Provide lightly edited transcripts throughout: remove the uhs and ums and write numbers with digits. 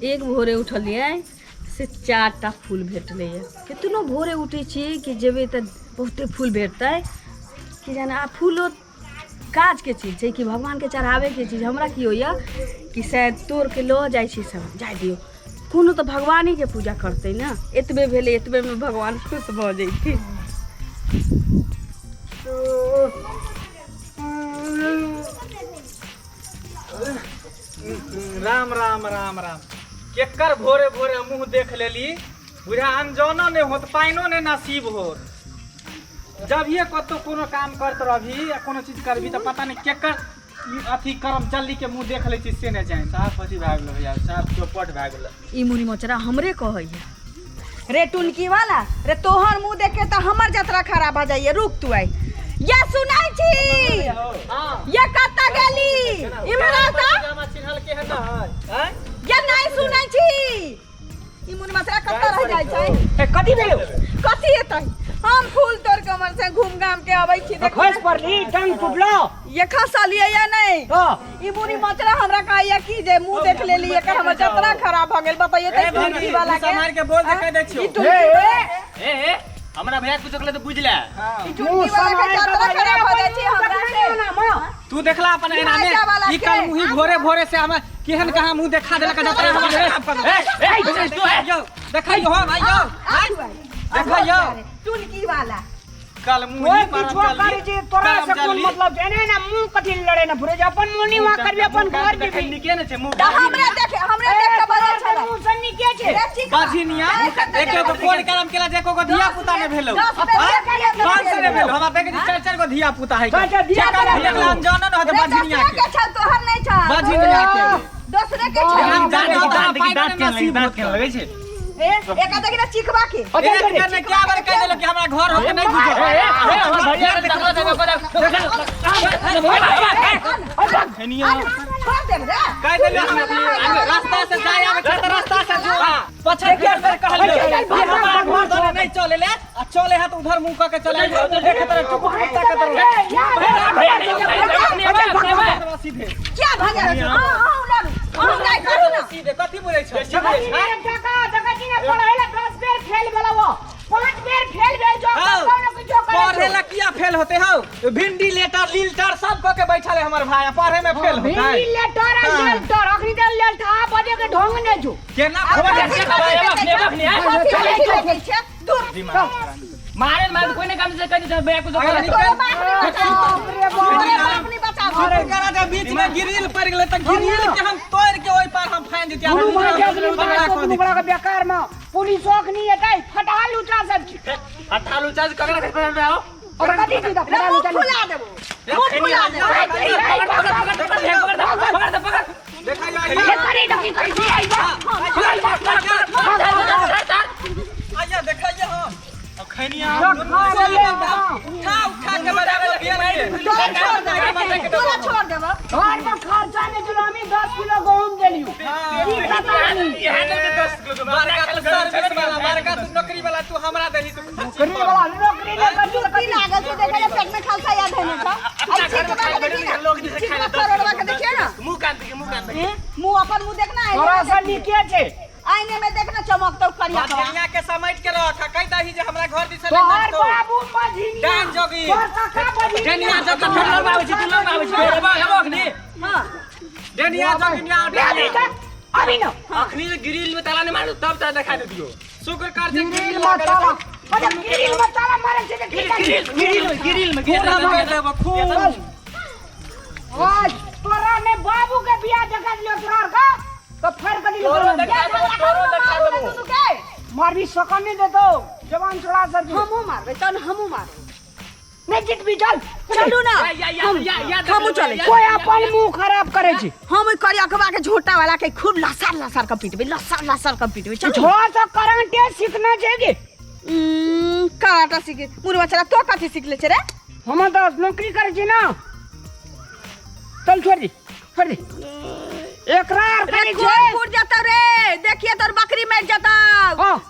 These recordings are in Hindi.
एक भोरे उठलिए से 4टा फूल भेटल कितनो भोरे उठे कि जेबे तो बहुते फूल भेटते कि जाने आ फूल काज के चीज है कि भगवान के चढ़ावे के चीज हमरा की होइया कि शायद तोड़ के लो जाए सब जाए दियो कोनो तो भगवान ही के पूजा करते ना एतबे भेले एतबे में भगवान खुश भ जैते। राम राम राम राम केकर भोरे भोरे मुंह देख लेली बुझा अनजानो ने होत पाइनो ने नसीब हो जब ये कतो कोनो काम करत रहबी या कोनो चीज करबी त पता नहीं केकर अथी कर्म जल्दी के मुंह देख ले छी से ने जाए साफ पति भाग गेल यार साफ चौपट भाग गेल ई मुनि मोचरा हमरे कहैया रे टुनकी वाला रे तोहर मुंह देख के त हमर यात्रा खराब भ जाइए रुक तू आई ये सुनाई छी हां ये कत्ता गेली इमरा ता जामा चिन्हल के है ना हैं ये नहीं सुनाई छी ई मुनि मोचरा कत्ता रह जाय छै कथी भेलो कथी एतै हम फूल तोड़ के मन से घूम घाम के आबै छी देख खस पड़ली टंग टूटलो ये खसलिए या नहीं हां ई बुरी मचरा हमरा कहैया कि जे मुंह देख लेली एकर हमर यात्रा खराब भ गेल बताइए त टुनकी वाला के मार के बोल दे कह दे छियो ए हमरा भैया कुछ कहले तो बुझ ले ई टुनकी वाला के यात्रा खराब हो जाय छी हमरा से तू देखला अपन एना में ई कल मुही भोरे भोरे से हम केहन कहां मुंह देखा देलक यात्रा हम ए तू है यो देखइयो हो भाई यो देखइयो टुनकी वाला कल मुही पर करे जे तोरा से कोन मतलब जेने ना मुंह कथि लड़े ना भरे अपन मुंह निवा करबे अपन घर जेबी निके ने छे मुंह त हमरे देख के बड़ा छला मुंह से निके छे बाझिनिया एके को कोन करम केला जे को धिया पुता ने भेलो कौन से ने भेलो हमरा देख 4 को धिया पुता है के अनजान न होत बाझिनिया के छ तोहर नहीं छ बाझिनिया के दूसरे के छ हम दांत के लगे छे एका देखि ना चिखबा के ने क्या बार कह देलक कि हमरा घर होके नहीं गुजर खनिया छोड़ दे रे कह देले हम रास्ता से जाए आवे त रास्ता से जो पछे के से कहलियो हमरा घर धरे नहीं चले ले आ चले है तो उधर मुंह के चले देखे त टुकड़ा के तरह सीधे क्या भगे हां हम नहीं करू ना सीधे कथि बोलै छ पढ़ेला 10 बेर फेल भेला वो 5 बेर फेल भेल जो कोनो कुछ करे पढ़ेला किया फेल होते हो भिंडी लेटर लीलटर सब को के बैठल है हमर भाई पढ़े में फेल होता है भिंडी लेटर लीलटर अखनी दे लेलठा बजे के ढंग ने जो केना खोज छे दूर मारे कोई ने काम से कह बे कुछ अरे करा जा बीच में गिरिल पड़ गेले त गिरिल के हम तोड़ के ओइ पार हम फाइन देतिया बड़ा के बेकार में पुलिस ओखनी एतै फटाल उचा सब हटाल उचा ककरा के पे आओ और कथि दी द फटाल उचा फुला देबो फुला पकड़ पकड़ देखा ये करी डकी करी आइया देखा हां खनिया उठा उठा के बराबर छोड़ देबो घर में खर्चा ने जो हमें 10 किलो गहूम देलियो ई पता नहीं ये 10 किलो मारका तो सर्विस वाला मारका तू नौकरी वाला तू हमरा देली तू नौकरी वाला नौकरी ले कर तू की लागल से देखा पेट में खालसा याद है ना अच्छे के बारे में देखिए लोग दिखाई करोड़वा के देखिए ना मुंह काट मुंह अपन मुंह देखना है थोड़ा सा नीचे छे आईने में देखना चमकतो करिया दुनिया के समेट के रख कह दही जे हमरा घर दिस तो हर बाबू मझिनी डान जोगी डेनिया जग ठंडा बाबू छी तू लोग आबै छी हेबो अखनी हां डेनिया जोगिनिया डेनिया अभी न अखनी ग्रिल में ताला नहीं मारू तब त दिखा दे दियो शुक्र कर जे ग्रिल में ताला मतलब ग्रिल में ताला मारे छे ग्रिल में घेर देबो खूब आज तोरा ने बाबू के बियाह देखा लियो तोरा का तो फिर कदी तोरो देखा देबो मार भी सकन नहीं देतो जवान छोड़ा सर हमू मारबे तन हमू मारो नहीं जित भी चल चलू ना हमू चले कोई अपन मुंह खराब करे छी हम करिया खबा के झोटा वाला के खूब लसार लसार का पीटबे लसार का पीटबे चल थोड़ा सा करंटे सीखना चाहिए कराटा सीख मुरवा चला तो कथि सीख ले छे रे हम तो नौकरी करे छी ना चल छोड़ दे एकरार करे छे फूट जाता रे देखिए तोर बकरी मर जाता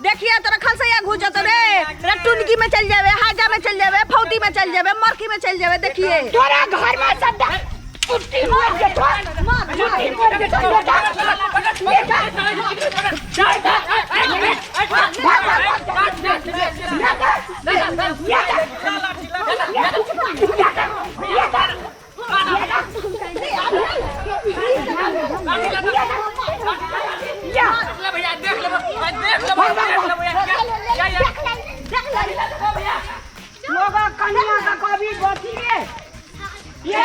देखिए तोर खलसैया घुस जाता रे टुनकी में चल जावे हाजा में चल जावे फौती में चल जावे मरकी में चल जावे देखिए तोरा घर में सब कुट्टी मार के लोगों कन्या का कभी बाकी है ये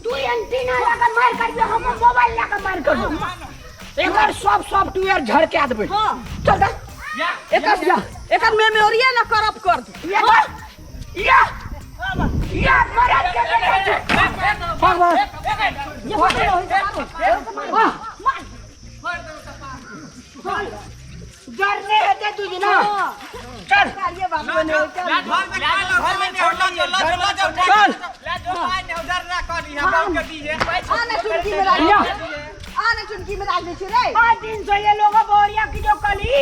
तू एंटीना लगा मार कर दे हम मोबाइल लगा मार कर दो एक बार सब सॉफ्टवेयर झड़ के आदमी चल दा एक मेमोरी ना करप कर दो या मरद के भगवान डरने है तुझे ना चल ये बात बने आने चुनकी में डाल दे रे 5 दिन से ये लोग बोरिया की जो कली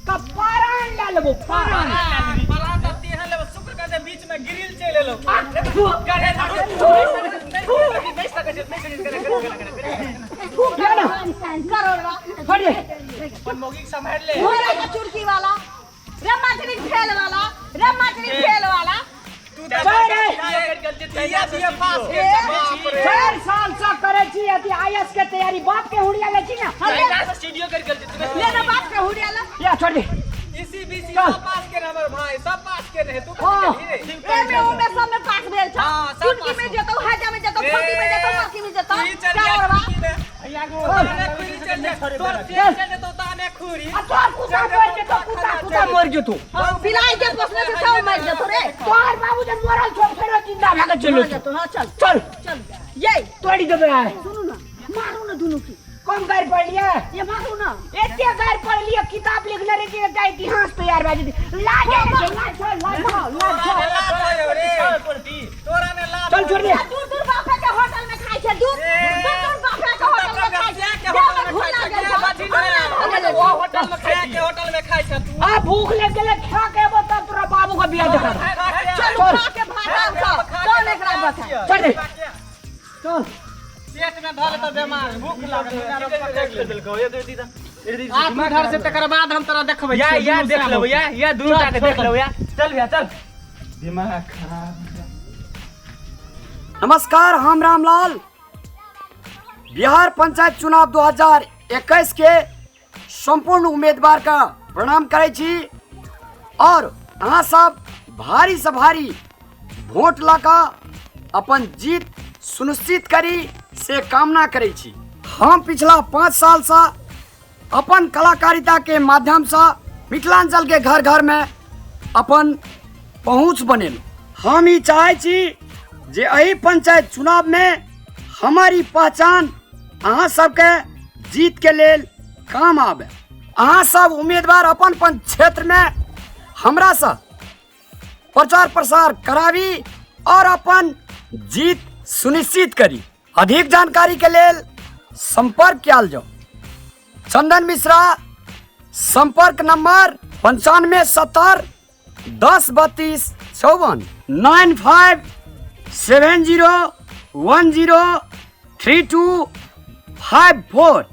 का पारान डालबो पारान शुक्र का बीच में ग्रिल चले लो संभाल ले चुरकी वाला रे मछली खेल वाला तू 4 साल से करे छी अति आईएएस के तैयारी बाप के हुड़िया ले छी ना स्टूडियो कर गलती तूने ले ना बात के हुड़िया ला या छोड़ दे इसी बीसी सब पास के नंबर भाई सब पास के रहे तू हाँ। रे ए में ओ में सब में पास भेल छ हां सब चुटकी में जतो हाजा में जतो फटी में जतो मक्की में जतो क्या और बा ताने खुरी चल जा तोर चल जा तो ताने खुरी तोर कुत्ता मर जे तो कुत्ता मर जे तू बिलाई के पोसने से सब मर जतो रे तोर बाबू जब मरल छोड़ फेर जिंदा भागे चलो जतो हां चल चल ये तोड़ी दे यार सुनो ना मारो ना दोनों की कौन गायर पढ़ लिया ये मारो ना एते गायर पढ़ लिया किताब लिखने रे के इतिहास तैयार बाजी लागे तोरा ने ला चल छोड़ दे दूर बापे के होटल में खाई छे दूर बापे के होटल में खाई छे वो होटल में खाए के होटल में खाई छ तू आ भूख लग गेले खा के बता तोरा बाबू का बियाह देखा चल खा के भागा चल एकरा बता चल दे चल पेट में धर त बीमार भूख लागल देख ले दिलको ये दे दीदा आत्मा घर से तकर बाद हम तोरा देखबै या देख लेबै या दुनू टा के देख लेबै चल भैया चल दिमाग खराब नमस्कार हम रामलाल बिहार पंचायत चुनाव 2021 के संपूर्ण उम्मीदवार का प्रणाम करे छी और अहाँ सब भारी से भारी वोट लगा अपन जीत सुनिश्चित करी से कामना करे छी। हम पिछला 5 साल से अपन कलाकारिता के माध्यम से मिथिलांचल के घर घर में अपन पहुँच बनेलू। हम ही चाहे छी जे एही पंचायत चुनाव में हमारी पहचान अहाँ सबके जीत के लेल काम आवे। अहाँ सब उम्मीदवार अपन क्षेत्र में हमरा से प्रचार प्रसार करावी और अपन जीत सुनिश्चित करी। अधिक जानकारी के लेल संपर्क किया जाओ। चंदन मिश्रा संपर्क नंबर 9570 10 32 54 9570 10 32 54।